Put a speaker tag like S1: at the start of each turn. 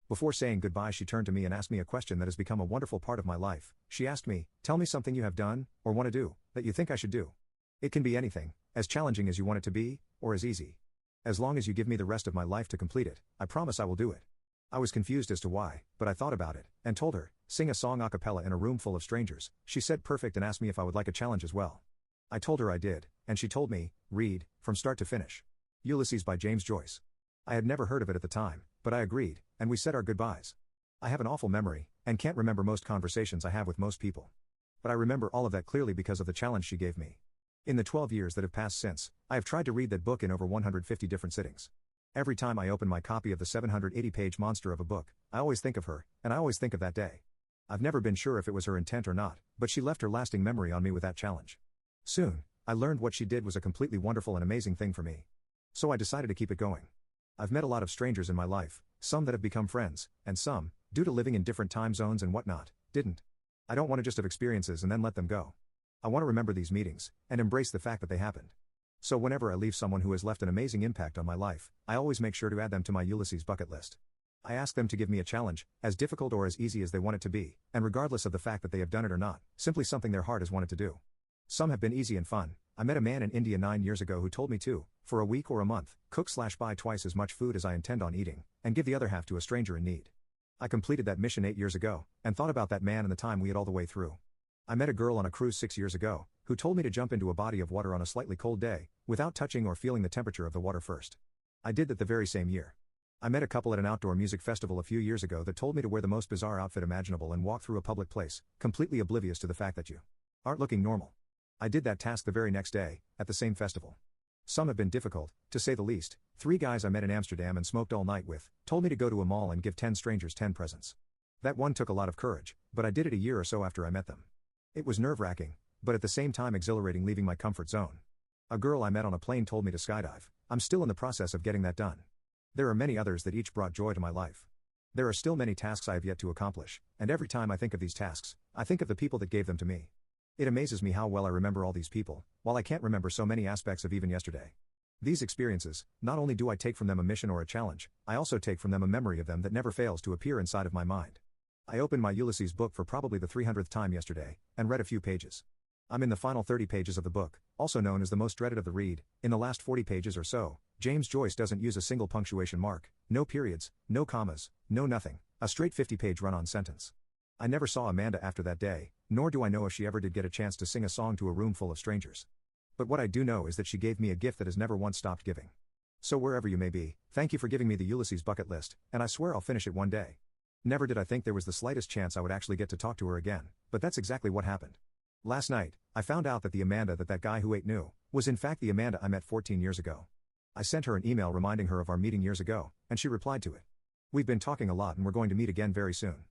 S1: Before saying goodbye, she turned to me and asked me a question that has become a wonderful part of my life. She asked me, "Tell me something you have done, or want to do, that you think I should do. It can be anything, as challenging as you want it to be, or as easy. As long as you give me the rest of my life to complete it, I promise I will do it." I was confused as to why, but I thought about it, and told her, "Sing a song a cappella in a room full of strangers." She said perfect and asked me if I would like a challenge as well. I told her I did, and she told me, "Read, from start to finish, Ulysses by James Joyce." I had never heard of it at the time, but I agreed, and we said our goodbyes. I have an awful memory, and can't remember most conversations I have with most people. But I remember all of that clearly because of the challenge she gave me. In the 12 years that have passed since, I have tried to read that book in over 150 different sittings. Every time I open my copy of the 780-page monster of a book, I always think of her, and I always think of that day. I've never been sure if it was her intent or not, but she left her lasting memory on me with that challenge. Soon, I learned what she did was a completely wonderful and amazing thing for me. So I decided to keep it going. I've met a lot of strangers in my life, some that have become friends, and some, due to living in different time zones and whatnot, didn't. I don't want to just have experiences and then let them go. I want to remember these meetings, and embrace the fact that they happened. So whenever I leave someone who has left an amazing impact on my life, I always make sure to add them to my Ulysses bucket list. I ask them to give me a challenge, as difficult or as easy as they want it to be, and regardless of the fact that they have done it or not, simply something their heart has wanted to do. Some have been easy and fun. I met a man in India 9 years ago who told me to, for a week or a month, cook/buy twice as much food as I intend on eating, and give the other half to a stranger in need. I completed that mission 8 years ago, and thought about that man and the time we had all the way through. I met a girl on a cruise 6 years ago, who told me to jump into a body of water on a slightly cold day, without touching or feeling the temperature of the water first. I did that the very same year. I met a couple at an outdoor music festival a few years ago that told me to wear the most bizarre outfit imaginable and walk through a public place, completely oblivious to the fact that you aren't looking normal. I did that task the very next day, at the same festival. Some have been difficult, to say the least. 3 guys I met in Amsterdam and smoked all night with, told me to go to a mall and give 10 strangers 10 presents. That one took a lot of courage, but I did it a year or so after I met them. It was nerve-wracking, but at the same time exhilarating, leaving my comfort zone. A girl I met on a plane told me to skydive. I'm still in the process of getting that done. There are many others that each brought joy to my life. There are still many tasks I have yet to accomplish, and every time I think of these tasks, I think of the people that gave them to me. It amazes me how well I remember all these people, while I can't remember so many aspects of even yesterday. These experiences, not only do I take from them a mission or a challenge, I also take from them a memory of them that never fails to appear inside of my mind. I opened my Ulysses book for probably the 300th time yesterday, and read a few pages. I'm in the final 30 pages of the book, also known as the most dreaded of the read. In the last 40 pages or so, James Joyce doesn't use a single punctuation mark, no periods, no commas, no nothing, a straight 50-page run-on sentence. I never saw Amanda after that day, nor do I know if she ever did get a chance to sing a song to a room full of strangers. But what I do know is that she gave me a gift that has never once stopped giving. So wherever you may be, thank you for giving me the Ulysses bucket list, and I swear I'll finish it one day. Never did I think there was the slightest chance I would actually get to talk to her again, but that's exactly what happened. Last night, I found out that the Amanda that guy who ate knew, was in fact the Amanda I met 14 years ago. I sent her an email reminding her of our meeting years ago, and she replied to it. We've been talking a lot and we're going to meet again very soon.